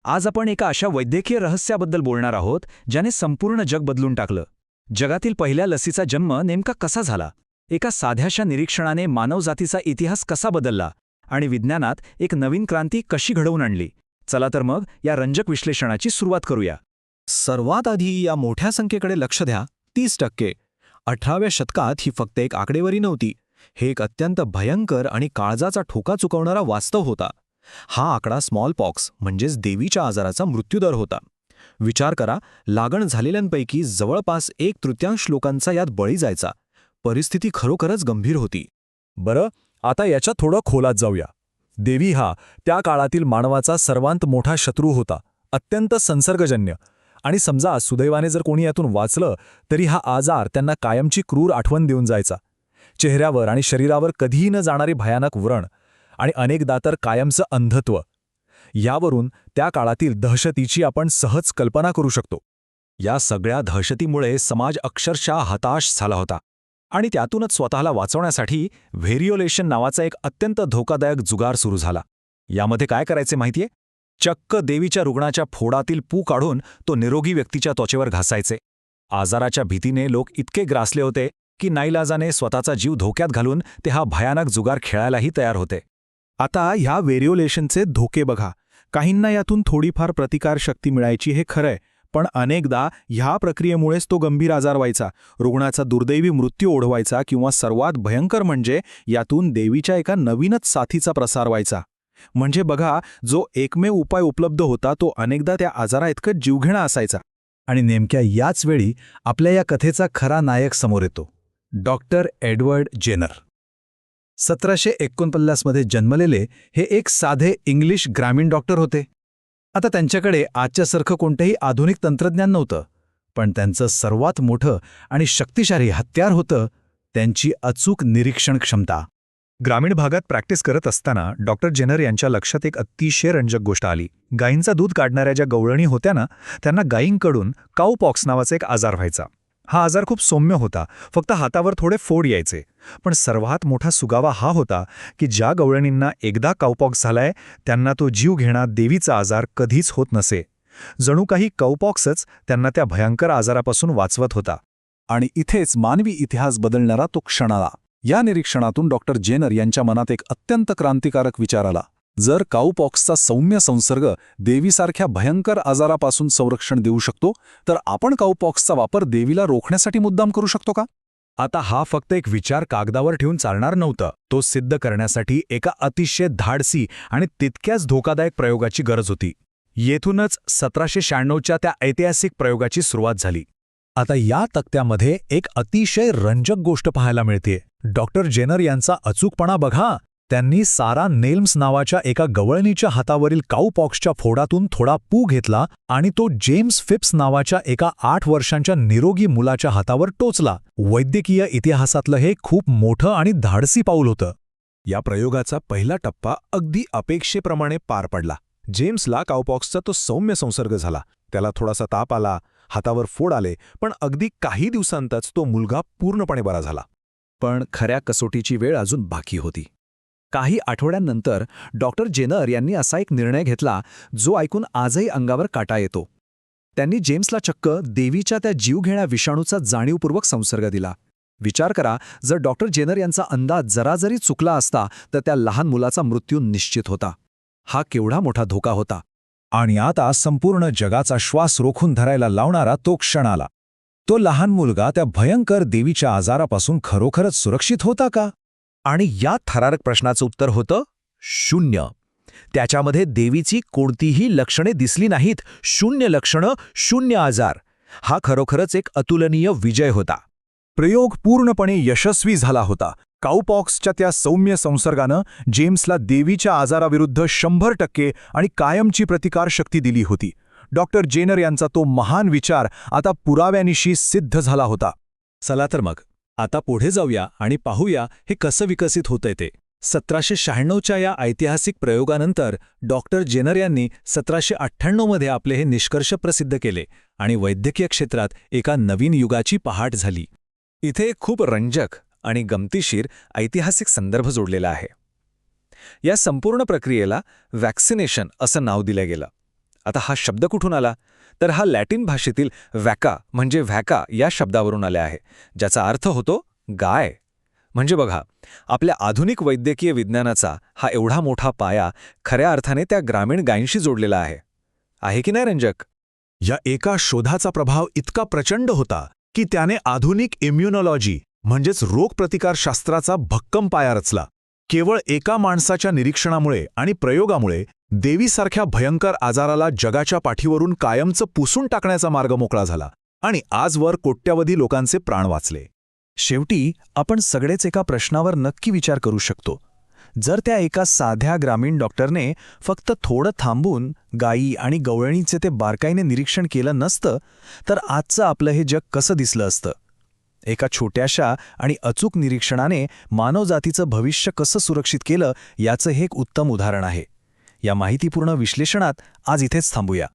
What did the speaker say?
आज आपण एका अशा वैद्यकीय रहस्याबद्दल बोलणार आहोत ज्याने संपूर्ण जग बदलून टाकलं. जगातील पहिल्या लसीचा जन्म नेमका कसा झाला, एका साध्याशा निरीक्षणाने मानवजातीचा इतिहास कसा बदलला आणि विज्ञानात एक नवीन क्रांती कशी घडवून आणली. चला तर मग या रंजक विश्लेषणाची सुरुवात करूया. सर्वात आधी या मोठ्या संख्येकडे लक्ष द्या. 30%. 18व्या शतकात ही फक्त एक आकडेवारी नव्हती. हे एक अत्यंत भयंकर आणि काळजाचा ठोका चुकवणारा वास्तव होता. हा आकडा स्मॉल पॉक्स म्हणजेच देवीच्या आजाराचा मृत्यूदर होता. विचार करा, लागण झालेल्यांपैकी जवळपास 1/3 लोकांचा यात बळी जायचा. परिस्थिती खरोखरच गंभीर होती. बरं, आता याच्या थोडं खोलात जाऊया. देवी हा त्या काळातील मानवाचा सर्वांत मोठा शत्रू होता, अत्यंत संसर्गजन्य. आणि समजा सुदैवाने जर कोणी यातून वाचलं तरी हा आजार त्यांना कायमची क्रूर आठवण देऊन जायचा. चेहऱ्यावर आणि शरीरावर कधीही न जाणारी भयानक व्रण आणि अनेकदा तर कायमचं अंधत्व. यावरून त्या काळातील दहशतीची आपण सहज कल्पना करू शकतो. या सगळ्या दहशतीमुळे समाज अक्षरशः हताश झाला होता आणि त्यातूनच स्वतःला वाचवण्यासाठी व्हेरिओलेशन नावाचा एक अत्यंत धोकादायक जुगार सुरू झाला. यामध्ये काय करायचे माहितीये? चक्क देवीच्या रुग्णाच्या फोडातील पू काढून तो निरोगी व्यक्तीच्या त्वचेवर घासायचे. आजाराच्या भीतीने लोक इतके ग्रासले होते की नाईलाजाने स्वतःचा जीव धोक्यात घालून ते हा भयानक जुगार खेळायलाही तयार होते. आता ह्या व्हेरिओलेशनचे धोके बघा. काहींना यातून थोडीफार प्रतिकारशक्ती मिळायची हे खरंय, पण अनेकदा ह्या प्रक्रियेमुळेच तो गंभीर आजार व्हायचा, रुग्णाचा दुर्दैवी मृत्यू ओढवायचा किंवा सर्वात भयंकर म्हणजे यातून देवीच्या एका नवीनच साथीचा प्रसार व्हायचा. म्हणजे बघा, जो एकमेव उपाय उपलब्ध होता तो अनेकदा त्या आजाराइतकंच जीवघेणा असायचा. आणि नेमक्या याच वेळी आपल्या या कथेचा खरा नायक समोर येतो, डॉक्टर एडवर्ड जेनर. 1749 मध्ये जन्मलेले हे एक साधे इंग्लिश ग्रामीण डॉक्टर होते. आता त्यांच्याकडे आजच्यासारखं कोणतंही आधुनिक तंत्रज्ञान नव्हतं, पण त्यांचं सर्वात मोठं आणि शक्तिशाली हत्यार होतं त्यांची अचूक निरीक्षण क्षमता. ग्रामीण भागात प्रॅक्टिस करत असताना डॉक्टर जेनर यांच्या लक्षात एक अतिशय रंजक गोष्ट आली. गायींचा दूध काढणाऱ्या ज्या गवळणी होत्या ना, त्यांना गायींकडून काऊपॉक्स नावाचा एक आजार व्हायचा. हा आजार खूप सौम्य होता, फक्त हातावर थोडे फोड यायचे. पण सर्वात मोठा सुगावा हा होता की ज्या गवळणींना एकदा काऊपॉक्स झालाय त्यांना तो जीव घेणा देवीचा आजार कधीच होत नसे. जणू काही काऊपॉक्सच त्यांना त्या भयंकर आजारापासून वाचवत होता. आणि इथेच मानवी इतिहास बदलणारा तो क्षण आला. या निरीक्षणातून डॉक्टर जेनर यांच्या मनात एक अत्यंत क्रांतिकारक विचार आला. जर काऊपॉक्सचा सौम्य संसर्ग देवीसारख्या भयंकर आजारापासून संरक्षण देऊ शकतो, तर आपण काऊपॉक्सचा वापर देवीला रोखण्यासाठी मुद्दाम करू शकतो का? आता हा फक्त एक विचार कागदावर ठेवून चालणार नव्हतं. तो सिद्ध करण्यासाठी एका अतिशय धाडसी आणि तितक्याच धोकादायक प्रयोगाची गरज होती. येथूनच 1796च्या त्या ऐतिहासिक प्रयोगाची सुरुवात झाली. आता या तक्त्यामध्ये एक अतिशय रंजक गोष्ट पाहायला मिळते. डॉक्टर जेनर यांचा अचूकपणा बघा. त्यांनी सारा नेल्म्स नावाच्या एका गवळणीच्या हातावरील काऊपॉक्सच्या फोडातून थोडा पू घेतला आणि तो जेम्स फिप्स नावाच्या एका 8 वर्षांच्या निरोगी मुलाच्या हातावर टोचला. वैद्यकीय इतिहासातलं हे खूप मोठं आणि धाडसी पाऊल होतं. या प्रयोगाचा पहिला टप्पा अगदी अपेक्षेप्रमाणे पार पडला. जेम्सला काऊपॉक्सचा तो सौम्य संसर्ग झाला. त्याला थोडासा ताप आला, हातावर फोड आले, पण अगदी काही दिवसांतच तो मुलगा पूर्णपणे बरा झाला. पण खऱ्या कसोटीची वेळ अजून बाकी होती. काही आठवड्यांनंतर डॉक्टर जेनर यांनी असा एक निर्णय घेतला जो ऐकून आजही अंगावर काटा येतो. त्यांनी जेम्सला चक्क देवीच्या त्या जीवघेण्या विषाणूचा जाणीवपूर्वक संसर्ग दिला. विचार करा, जर डॉक्टर जेनर यांचा अंदाज जरा जरी चुकला असता तर त्या लहान मुलाचा मृत्यू निश्चित होता. हा केवढा मोठा धोका होता. आणि आता संपूर्ण जगाचा श्वास रोखून धरायला लावणारा तो क्षण आला. तो लहान मुलगा त्या भयंकर देवीच्या आजारापासून खरोखरच सुरक्षित होता का? आणि या थरारक प्रश्नाचं उत्तर होतं शून्य. त्याच्यामध्ये देवीची कोणतीही लक्षणे दिसली नाहीत. 0 लक्षणं, 0 आजार. हा खरोखरच एक अतुलनीय विजय होता. प्रयोग पूर्णपणे यशस्वी झाला होता. काऊपॉक्सच्या त्या सौम्य संसर्गानं जेम्सला देवीच्या आजाराविरुद्ध 100% आणि कायमची प्रतिकारशक्ती दिली होती. डॉक्टर जेनर यांचा तो महान विचार आता पुराव्यानिशी सिद्ध झाला होता. चला तर मग आता पुढे जाऊया आणि पाहूया हे कसं विकसित होतंय ते. 1796च्या या ऐतिहासिक प्रयोगानंतर डॉक्टर जेनर यांनी 1798 मध्ये आपले हे निष्कर्ष प्रसिद्ध केले आणि वैद्यकीय क्षेत्रात एका नवीन युगाची पहाट झाली. इथे एक खूप रंजक आणि गमतीशीर ऐतिहासिक संदर्भ जोडलेला आहे. या संपूर्ण प्रक्रियेला व्हॅक्सिनेशन असं नाव दिलं गेलं. आता हा शब्द कुठून आला तर हा लॅटिन भाषेतील वॅका म्हणजे व्हॅका या शब्दावरून आला आहे, ज्याचा अर्थ होतो गाय. म्हणजे बघा, आपल्या आधुनिक वैद्यकीय विज्ञानाचा हा एवढा मोठा पाया खऱ्या अर्थाने त्या ग्रामीण गायींशी जोडलेला आहे की नाही रंजक? या एका शोधाचा प्रभाव इतका प्रचंड होता की त्याने आधुनिक इम्युनॉलॉजी म्हणजेच रोगप्रतिकारशास्त्राचा भक्कम पाया रचला. केवळ एका माणसाच्या निरीक्षणामुळे आणि प्रयोगामुळे देवीसारख्या भयंकर आजाराला जगाच्या पाठीवरून कायमचं पुसून टाकण्याचा मार्ग मोकळा झाला आणि आजवर कोट्यावधी लोकांचे प्राण वाचले. शेवटी आपण सगळेच एका प्रश्नावर नक्की विचार करू शकतो. जर त्या एका साध्या ग्रामीण डॉक्टरने फक्त थोडं थांबून गायी आणि गवळणीचे ते बारकाईने निरीक्षण केलं नसतं तर आजचं आपलं हे जग कसं दिसलं असतं? एका छोट्याशा आणि अचूक निरीक्षणाने मानवजातीचं भविष्य कसं सुरक्षित केलं याचं हे एक उत्तम उदाहरण आहे. या माहितीपूर्ण विश्लेषणात आज इथेच थांबूया.